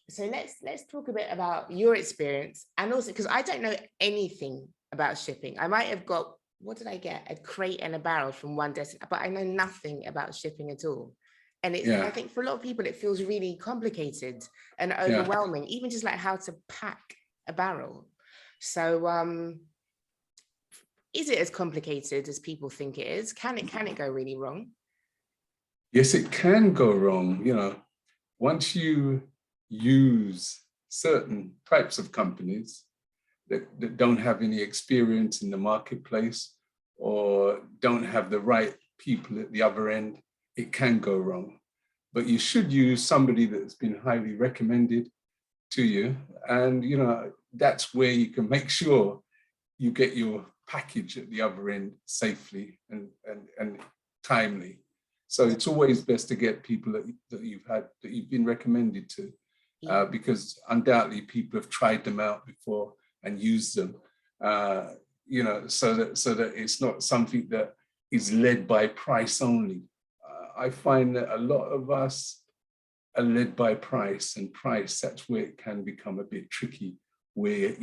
So let's talk a bit about your experience, and also because I don't know anything about shipping. I might have got, what did I get? A crate and a barrel from one destination, but I know nothing about shipping at all. And I Yeah, think for a lot of people it feels really complicated and yeah. overwhelming, even just like how to pack a barrel. So is it as complicated as people think it is? Can it go really wrong? Yes, it can go wrong. Once you use certain types of companies that don't have any experience in the marketplace or don't have the right people at the other end, it can go wrong. But you should use somebody that's been highly recommended to you. And, that's where you can make sure you get your package at the other end safely and timely. So it's always best to get people that you've been recommended to, Yeah. because undoubtedly people have tried them out before and used them, so that it's not something that is led by price only. I find that a lot of us are led by price, and price, that's where it can become a bit tricky, where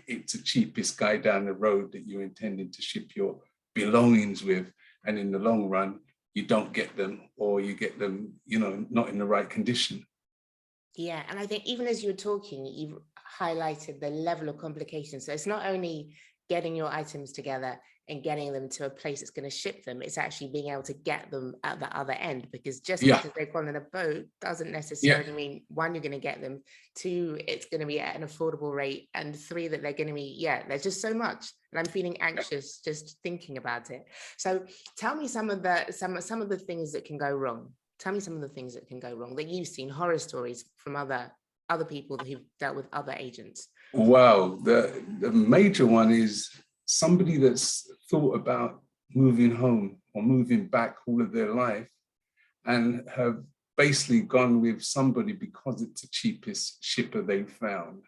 it's the cheapest guy down the road that you're intending to ship your belongings with, and in the long run you don't get them, or you get them not in the right condition. Yeah, and I think even as you were talking, you've highlighted the level of complication. So it's not only getting your items together and getting them to a place that's going to ship them, it's actually being able to get them at the other end, because just Yeah, because they've gone in a boat doesn't yeah, necessarily mean, one, you're going to get them, two, it's going to be at an affordable rate, and three, that they're going to be, yeah, there's just so much. And I'm feeling yeah. anxious just thinking about it. So tell me some of the things that can go wrong. Tell me some of the things that can go wrong that you've seen, horror stories from other people who've dealt with other agents. Wow, the major one is somebody that's thought about moving home or moving back all of their life, and have basically gone with somebody because it's the cheapest shipper they've found.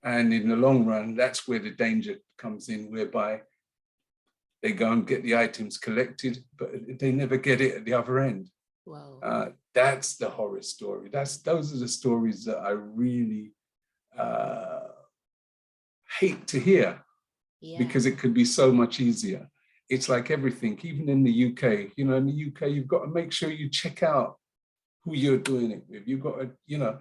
And in the long run, that's where the danger comes in, whereby they go and get the items collected, but they never get it at the other end. Whoa. That's the horror story. Those are the stories that I really uh, hate to hear, Yeah. because it could be so much easier. It's like everything, even in the UK. In the UK, you've got to make sure you check out who you're doing it with. You've got to,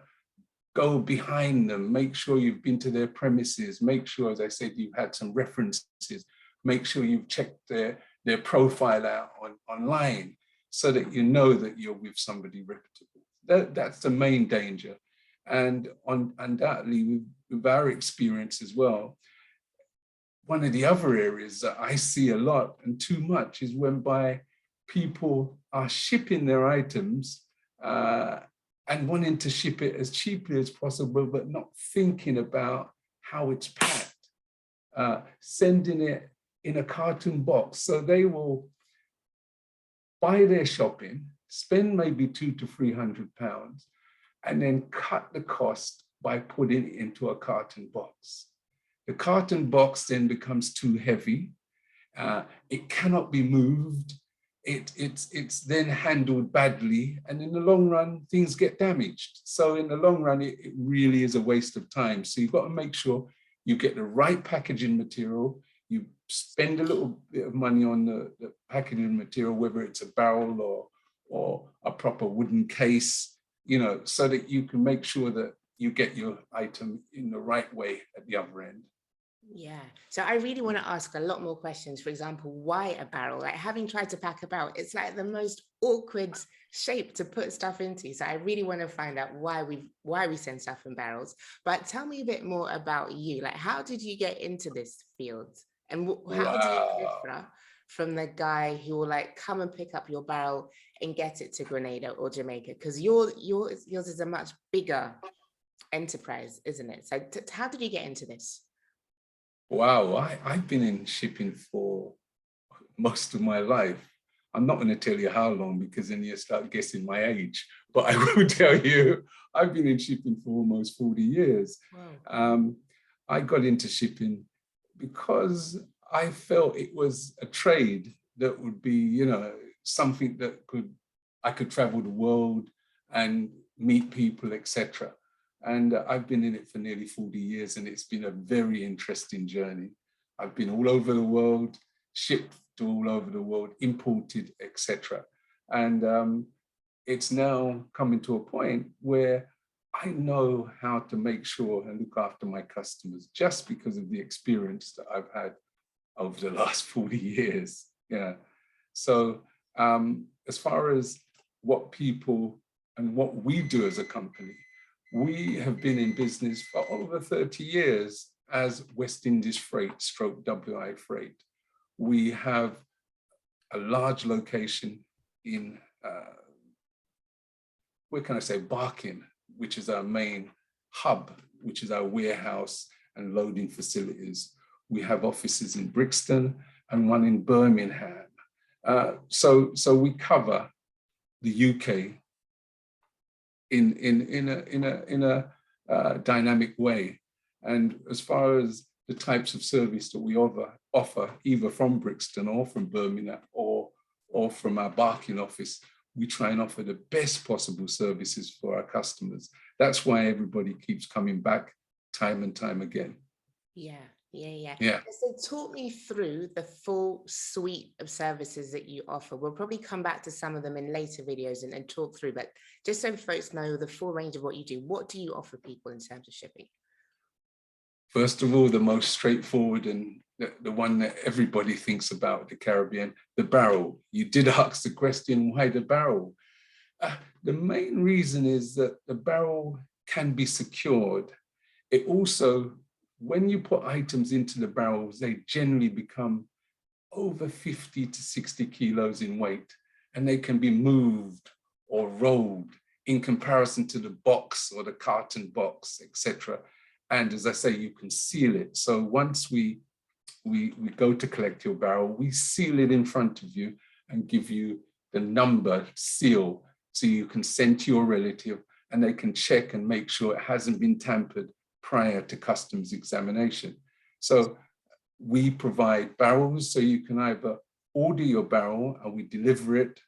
go behind them, make sure you've been to their premises, make sure, as I said, you've had some references, make sure you've checked their profile out online, so that you know that you're with somebody reputable. That's the main danger. And undoubtedly, with our experience as well, one of the other areas that I see a lot and too much is whereby people are shipping their items, and wanting to ship it as cheaply as possible, but not thinking about how it's packed, sending it in a carton box. So they will buy their shopping, spend maybe £200 to £300, and then cut the cost by putting it into a carton box. The carton box then becomes too heavy. It cannot be moved. It's then handled badly, and in the long run, things get damaged. So in the long run, it really is a waste of time. So you've got to make sure you get the right packaging material. You spend a little bit of money on the packaging material, whether it's a barrel or a proper wooden case, so that you can make sure that you get your item in the right way at the other end. Yeah. So I really want to ask a lot more questions. For example, why a barrel? Like, having tried to pack a barrel, it's like the most awkward shape to put stuff into. So I really want to find out why we send stuff in barrels. But tell me a bit more about you. Like, how did you get into this field? And how do you Wow. differ from the guy who will like come and pick up your barrel and get it to Grenada or Jamaica? Because yours is a much bigger enterprise, isn't it? So how did you get into this? Wow, I've been in shipping for most of my life. I'm not going to tell you how long, because then you start guessing my age. But I will tell you, I've been in shipping for almost 40 years. Wow. Um, I got into shipping because I felt it was a trade that would be, something that I could travel the world and meet people, etc. And I've been in it for nearly 40 years, and it's been a very interesting journey. I've been all over the world, shipped to all over the world, imported, etc. And it's now coming to a point where I know how to make sure and look after my customers just because of the experience that I've had over the last 40 years. Yeah. So as far as what people and what we do as a company, we have been in business for over 30 years as West Indies Freight / WI Freight. We have a large location in, where can I say, Barking, which is our main hub, which is our warehouse and loading facilities. We have offices in Brixton and one in Birmingham. So we cover the UK in a dynamic way. And as far as the types of service that we offer either from Brixton or from Birmingham or from our Barking office, we try and offer the best possible services for our customers. That's why everybody keeps coming back time and time again. Yeah. Yeah. So talk me through the full suite of services that you offer. We'll probably come back to some of them in later videos and talk through, but just so folks know the full range of what you do, what do you offer people in terms of shipping? First of all, the most straightforward and the one that everybody thinks about, the Caribbean, the barrel. You did ask the question, why the barrel? The main reason is that the barrel can be secured. It also, when you put items into the barrels, they generally become over 50 to 60 kilos in weight, and they can be moved or rolled in comparison to the box or the carton box, etc. And as I say, you can seal it. So once we go to collect your barrel, we seal it in front of you and give you the number seal so you can send to your relative and they can check and make sure it hasn't been tampered prior to customs examination. So we provide barrels, so you can either order your barrel and we deliver it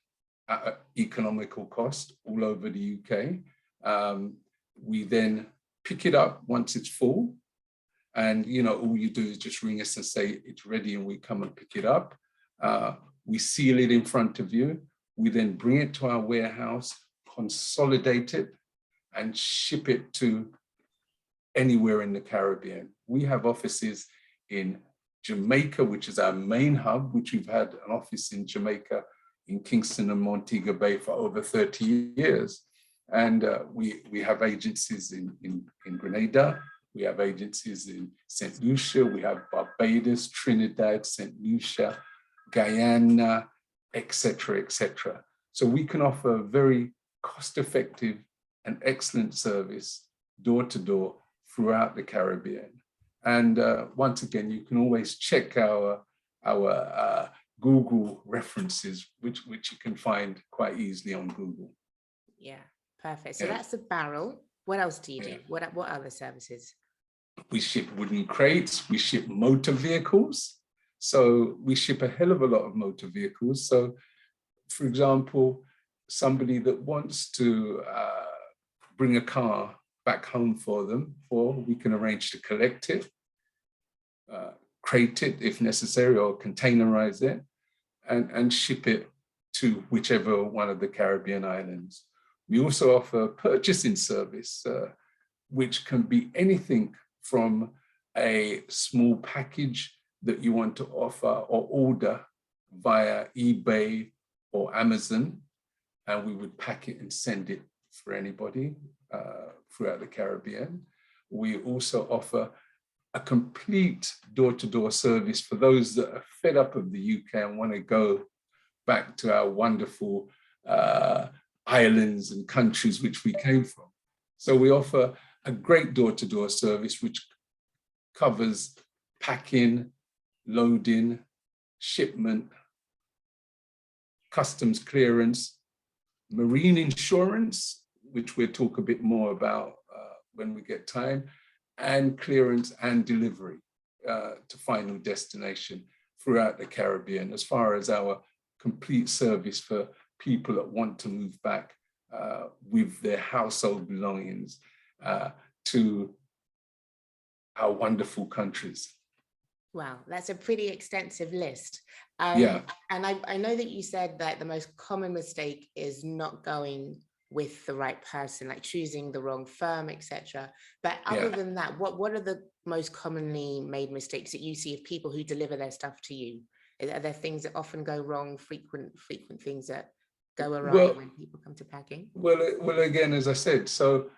at an economical cost all over the UK. We then pick it up once it's full, and all you do is just ring us and say it's ready, and we come and pick it up. We seal it in front of you. We then bring it to our warehouse, consolidate it, and ship it to anywhere in the Caribbean. We have offices in Jamaica, which is our main hub, which we've had an office in Jamaica, in Kingston and Montego Bay for over 30 years. And we have agencies in Grenada, we have agencies in St. Lucia, we have Barbados, Trinidad, St. Lucia, Guyana, etc., etc. So we can offer a very cost-effective and excellent service door to door throughout the Caribbean. And once again, you can always check our Google references, which you can find quite easily on Google. Yeah, perfect. So that's the barrel. What else do you do? What other services? We ship wooden crates, we ship motor vehicles. So we ship a hell of a lot of motor vehicles. So for example, somebody that wants to bring a car back home for them, or we can arrange to collect it, crate it if necessary, or containerize it, and ship it to whichever one of the Caribbean islands. We also offer a purchasing service, which can be anything from a small package that you want to offer or order via eBay or Amazon, and we would pack it and send it for anybody throughout the Caribbean. We also offer a complete door-to-door service for those that are fed up of the UK and want to go back to our wonderful islands and countries which we came from. So we offer a great door-to-door service which covers packing, loading, shipment, customs clearance, marine insurance, which we'll talk a bit more about when we get time, and clearance and delivery to final destination throughout the Caribbean, as far as our complete service for people that want to move back with their household belongings, to our wonderful countries. Wow, that's a pretty extensive list. Yeah. And I know that you said that the most common mistake is not going with the right person, like choosing the wrong firm, etc. But other than that, what are the most commonly made mistakes that you see of people who deliver their stuff to you? Are there things that often go wrong, frequent things that go awry when people come to packing? Well, again, as I said, so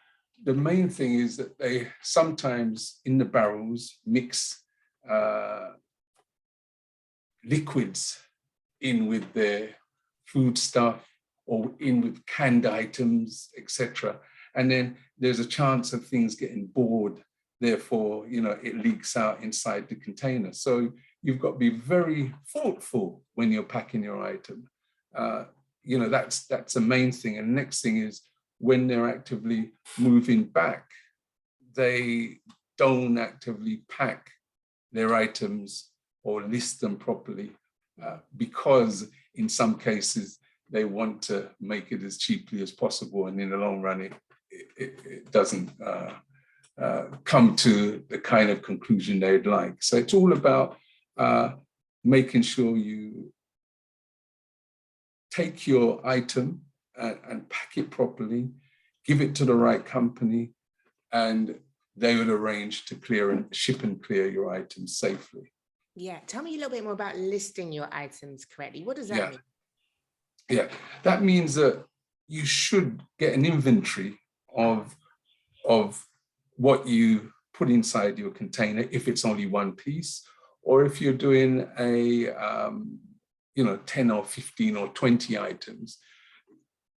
the main thing is that they sometimes in the barrels mix liquids in with their food stuff or in with canned items, etc. And then there's a chance of things getting bored. Therefore, it leaks out inside the container. So you've got to be very thoughtful when you're packing your item. That's the main thing. And the next thing is when they're actively moving back, they don't actively pack their items or list them properly because in some cases they want to make it as cheaply as possible, and in the long run it doesn't come to the kind of conclusion they'd like. So it's all about making sure you take your item and pack it properly, give it to the right company, and they would arrange to clear and ship and clear your items safely. Yeah, tell me a little bit more about listing your items correctly. What does that mean? Yeah, that means that you should get an inventory of what you put inside your container, if it's only one piece, or if you're doing a 10 or 15 or 20 items,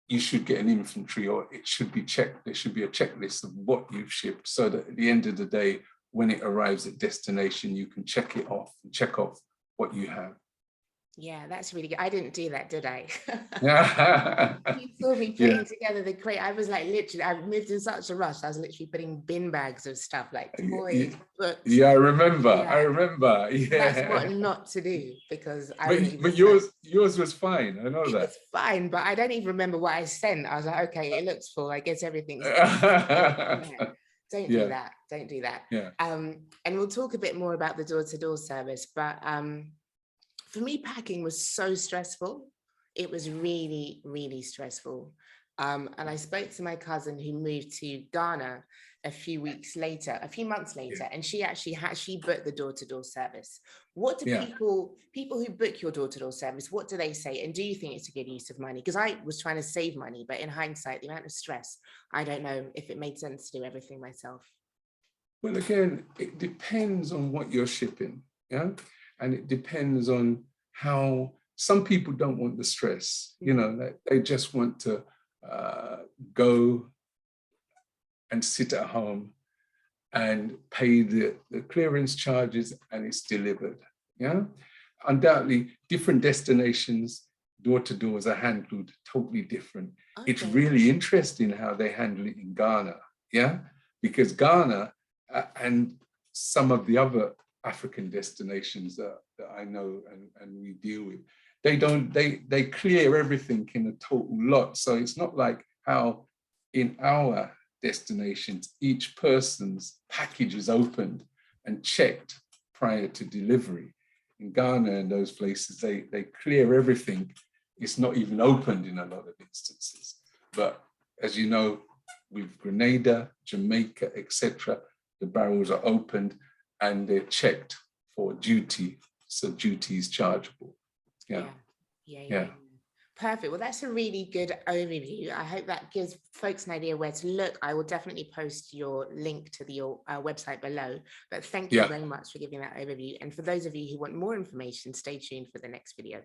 you should get an inventory, or it should be checked. There should be a checklist of what you've shipped, so that at the end of the day, when it arrives at destination, you can check it off and check off what you have. Yeah, that's really good. I didn't do that, did I? Yeah. You saw me putting together the crate. I was like, literally, I moved in such a rush. I was literally putting bin bags of stuff like toys, books. Yeah, I remember. Yeah. I remember. Yeah. That's what not to do, because I wouldn't even But yours was fine. I know it that. was fine, but I don't even remember what I sent. I was like, okay, it looks full. I guess everything's Don't do that. Don't do that. Yeah. And we'll talk a bit more about the door-to-door service, but for me, packing was so stressful. It was really, really stressful. And I spoke to my cousin who moved to Ghana a few months later, and she actually she booked the door-to-door service. What do people who book your door-to-door service, what do they say? And do you think it's a good use of money? Because I was trying to save money, but in hindsight, the amount of stress, I don't know if it made sense to do everything myself. Well, again, it depends on what you're shipping, yeah? And it depends on how some people don't want the stress, they just want to go and sit at home and pay the clearance charges, and it's delivered. Yeah, undoubtedly, different destinations, door-to-doors are handled totally different. Okay. It's really interesting how they handle it in Ghana. Yeah, because Ghana and some of the other African destinations that I know and we deal with, they clear everything in a total lot. So it's not like how in our destinations, each person's package is opened and checked prior to delivery. In Ghana and those places, they clear everything. It's not even opened in a lot of instances. But as you know, with Grenada, Jamaica, etc., the barrels are opened and they're checked for duty. So duty is chargeable. Yeah. Perfect. Well, that's a really good overview. I hope that gives folks an idea where to look. I will definitely post your link to your website below. But thank you very much for giving that overview. And for those of you who want more information, stay tuned for the next video.